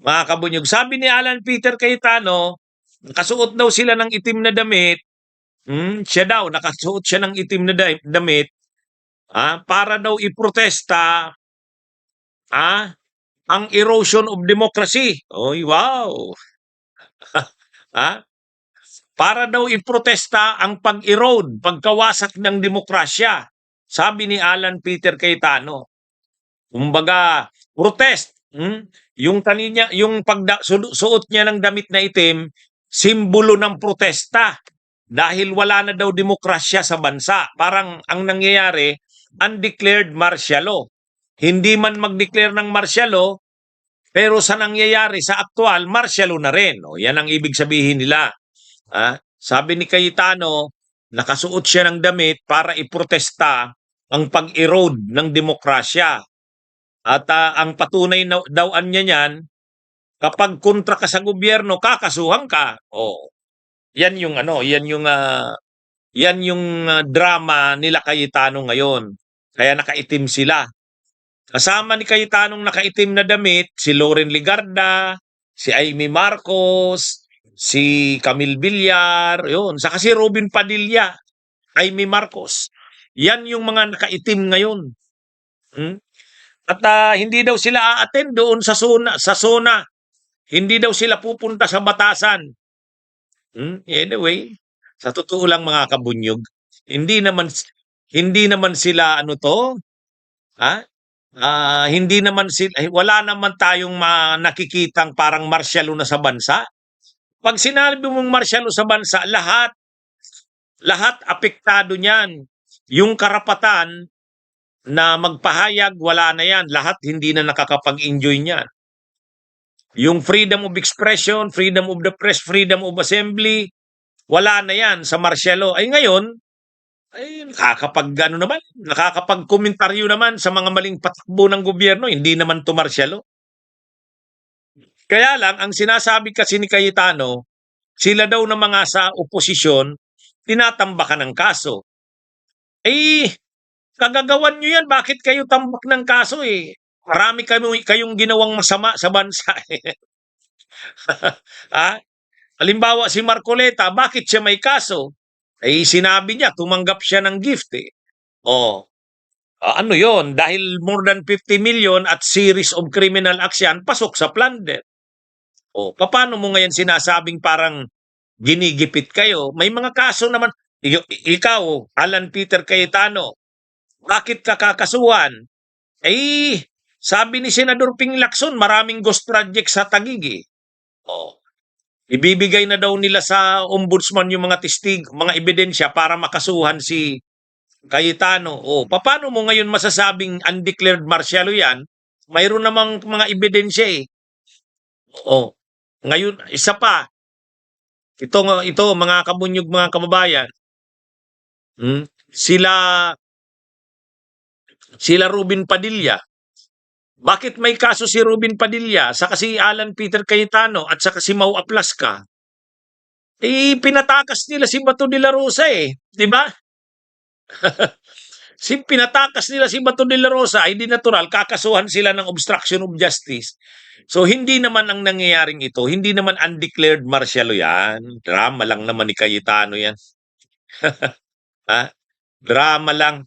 mga kabunyog. Sabi ni Alan Peter Cayetano, nakasuot daw sila ng itim na damit. Siya daw, nakasuot siya ng itim na damit para daw iprotesta ang erosion of democracy. Oy, wow! ah, para daw iprotesta ang pag-erode, pagkawasak ng demokrasya. Sabi ni Alan Peter Cayetano. Kumbaga, protest. Yung kaninya, yung suot niya ng damit na itim, simbolo ng protesta. Dahil wala na daw demokrasya sa bansa. Parang ang nangyayari, undeclared martial law. Hindi man mag-declare ng martial law, pero sa nangyayari sa aktual, martial law na rin. O, yan ang ibig sabihin nila. Sabi ni Cayetano, nakasuot siya ng damit para iprotesta ang pag-erode ng demokrasya. At ang patunay na dawaan niya niyan, kapag kontra ka sa gobyerno, kakasuhan ka. Oh, yan yung drama nila Cayetano ngayon. Kaya nakaitim sila. Kasama ni Cayetanong nakaitim na damit, si Loren Legarda, si Amy Marcos, si Camille Villar, yun. Saka si Robin Padilla, Amy Marcos. Yan yung mga nakaitim ngayon. At hindi daw sila a-attend doon sa zona. Hindi daw sila pupunta sa batasan. Anyway, sa totoo lang mga kabunyog, hindi naman sila hindi naman sila, wala naman tayong nakikitang parang martial law na sa bansa. Pag sinabi mong martial law sa bansa, lahat apektado niyan. Yung karapatan na magpahayag, wala na yan. Lahat hindi na nakakapag-enjoy niyan. Yung freedom of expression, freedom of the press, freedom of assembly, wala na yan sa martial law. Ay ngayon, nakakapag-komentaryo naman sa mga maling patakbo ng gobyerno, hindi naman to martial law. Kaya lang, ang sinasabi kasi ni Cayetano, sila daw na mga sa oposisyon, tinatambakan ng kaso. Kagagawan nyo yan, bakit kayo tambak ng kaso eh? Marami kayong ginawang masama sa bansa eh. Halimbawa si Marcoleta, bakit siya may kaso? Sinabi niya, tumanggap siya ng gift eh. Ano yon? Dahil more than 50 million at series of criminal acts yan, pasok sa plunder. Paano mo ngayon sinasabing parang ginigipit kayo? May mga kaso naman. Ikaw, Alan Peter Cayetano, bakit ka kakasuhan? Sabi ni Senador Ping Lacson, maraming ghost project sa Taguig eh. Ibibigay na daw nila sa ombudsman yung mga mga ebidensya para makasuhan si Cayetano. Paano mo ngayon masasabing undeclared martial law yan? Mayroon namang mga ebidensya eh. Ngayon, isa pa. Ito mga kabunyog, mga kababayan. Sila Robin Padilla. Bakit may kaso si Robin Padilla, saka si Alan Peter Cayetano at saka si Mau Aplasca? Pinatakas nila si Bato de la Rosa eh, 'di ba? Pinatakas nila si Bato de la Rosa, hindi natural kakasuhan sila ng obstruction of justice. So hindi naman ang nangyayaring ito, hindi naman undeclared martial law yan. Drama lang naman ni Cayetano yan. Drama lang.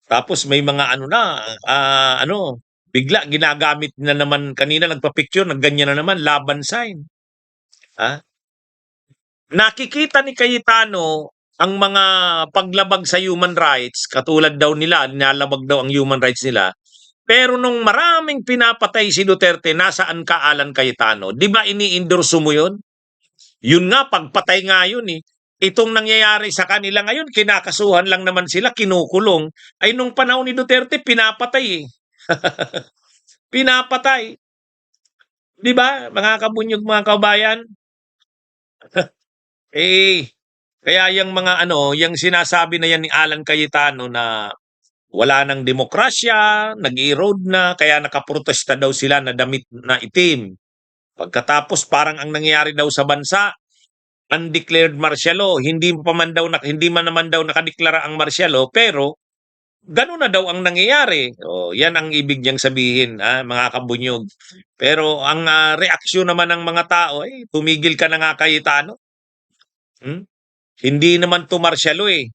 Tapos may mga bigla ginagamit na naman, kanina nagpa-picture, nagganyan na naman, laban sign. Nakikita ni Cayetano ang mga paglabag sa human rights, katulad daw nila, nilalabag daw ang human rights nila. Pero nung maraming pinapatay si Duterte, nasaan ka Alan Cayetano? Di ba ini-endorse mo yun? Yun nga, pagpatay nga yun eh. Itong nangyayari sa kanila ngayon, kinakasuhan lang naman sila, kinukulong. Ay nung panahon ni Duterte, pinapatay eh. Pinapatay. Di ba, mga kabunyog, mga kabayan? Kaya yung mga yung sinasabi na yan ni Alan Cayetano na wala nang demokrasya, nag-erode na, kaya nakaprotesta daw sila na damit na itim. Pagkatapos parang ang nangyayari daw sa bansa, undeclared martial law, hindi man naman daw nakadeklara ang martial law, pero Gano'n na daw ang nangyayari. Oh, 'yan ang ibig niyang sabihin, mga kabunyog. Pero ang, reaksyon naman ng mga tao, tumigil ka na nga Cayetano, hmm? Hindi naman 'to marsyalo, eh.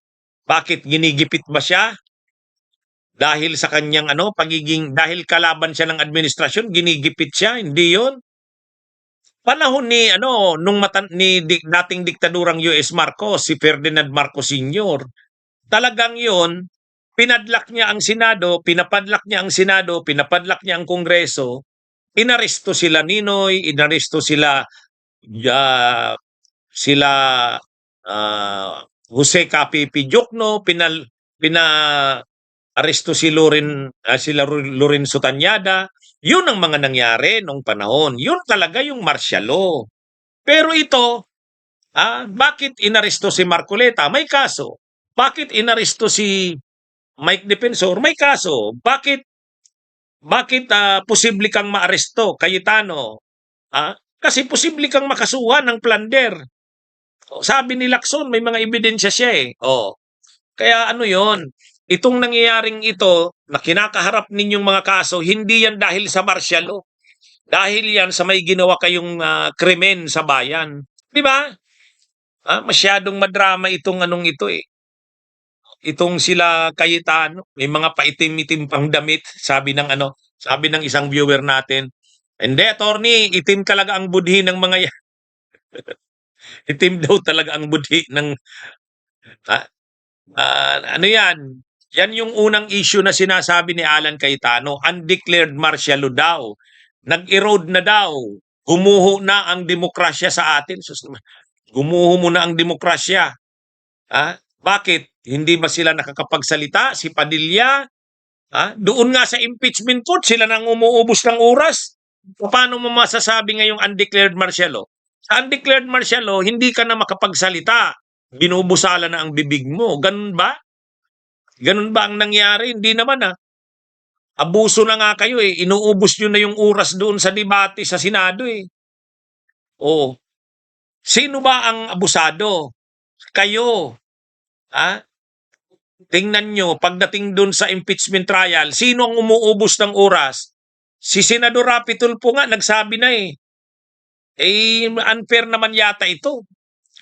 Bakit ginigipit ba siya? Dahil sa kanyang dahil kalaban siya ng administrasyon, ginigipit siya? Hindi 'yon. Panahon ni dating diktadurang US Marcos, si Ferdinand Marcos Sr., talagang 'yon, pinadlak niya ang Senado, pinapadlak niya ang Senado, pinapadlak niya ang Kongreso, inaresto sila Ninoy, inaresto ah, sila Jose Capipi Diokno, pina-aresto sila Lorenzo Tanyada. Yun ang mga nangyari nung panahon. Yun talaga yung martial law. Pero ito, bakit inaresto si Marcoleta? May kaso. Bakit inaresto si Mike Defensor? May kaso. Bakit posible kang maaresto, Cayetano? Kasi posible kang makasuhan ng plunder. Sabi ni Lacson, may mga ebidensya siya eh. Kaya ano yon? Itong nangyayaring ito na kinakaharap ninyong mga kaso, hindi yan dahil sa martial law. Dahil yan sa may ginawa kayong krimen sa bayan. Di ba? Masyadong madrama itong anong ito eh. Itong sila Cayetano, may mga paitim-itim pang damit, sabi ng isang viewer natin. Hindi, attorney, itim talaga ang budhi ng mga yan. Itim daw talaga ang budhi ng ah, ano yan? Yan yung unang issue na sinasabi ni Alan Cayetano, undeclared martial law daw. Nag-erode na daw. Gumuho na ang demokrasya sa atin. Gumuho mo na ang demokrasya. Bakit? Hindi ba sila nakakapagsalita? Si Padilla? Doon nga sa impeachment court, sila nang umuubos ng oras. Paano mo masasabi ngayong undeclared martial law? Sa undeclared martial law, hindi ka na makapagsalita. Binubusala na ang bibig mo. Ganun ba? Ganun ba ang nangyari? Hindi naman Abuso na nga kayo eh. Inuubos nyo na yung oras doon sa debate sa Senado eh. Oh, sino ba ang abusado? Kayo. Tingnan nyo, pagdating doon sa impeachment trial, sino ang umuubos ng oras? Si Senador Rapi Tulfo nga, nagsabi na eh. Unfair naman yata ito.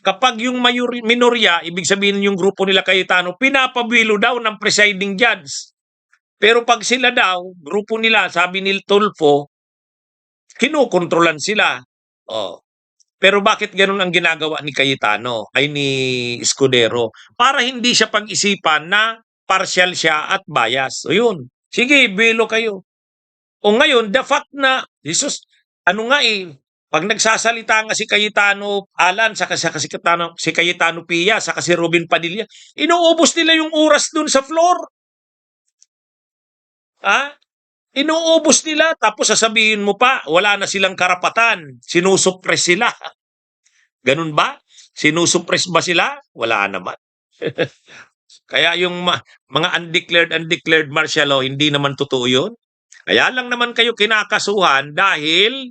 Kapag yung minorya, ibig sabihin yung grupo nila Cayetano, pinapabilo daw ng presiding judge. Pero pag sila daw, grupo nila, sabi ni Tulfo, kinukontrolan sila. Pero bakit ganun ang ginagawa ni Cayetano, ay ni Escudero? Para hindi siya pag-isipan na partial siya at bias. O yun. Sige, bilo kayo. O ngayon, the fact na, Jesus, pag nagsasalita nga si Cayetano Alan, si Cayetano Pia, saka si Robin Padilla, inuubos nila yung oras dun sa floor. Inuubos nila, tapos sasabihin mo pa, wala na silang karapatan. Sinusuppress sila. Ganun ba? Sinusuppress ba sila? Wala naman. Kaya yung mga undeclared martial law, hindi naman totoo yun. Kaya lang naman kayo kinakasuhan dahil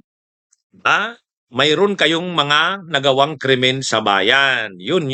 mayroon kayong mga nagawang krimen sa bayan. Yun.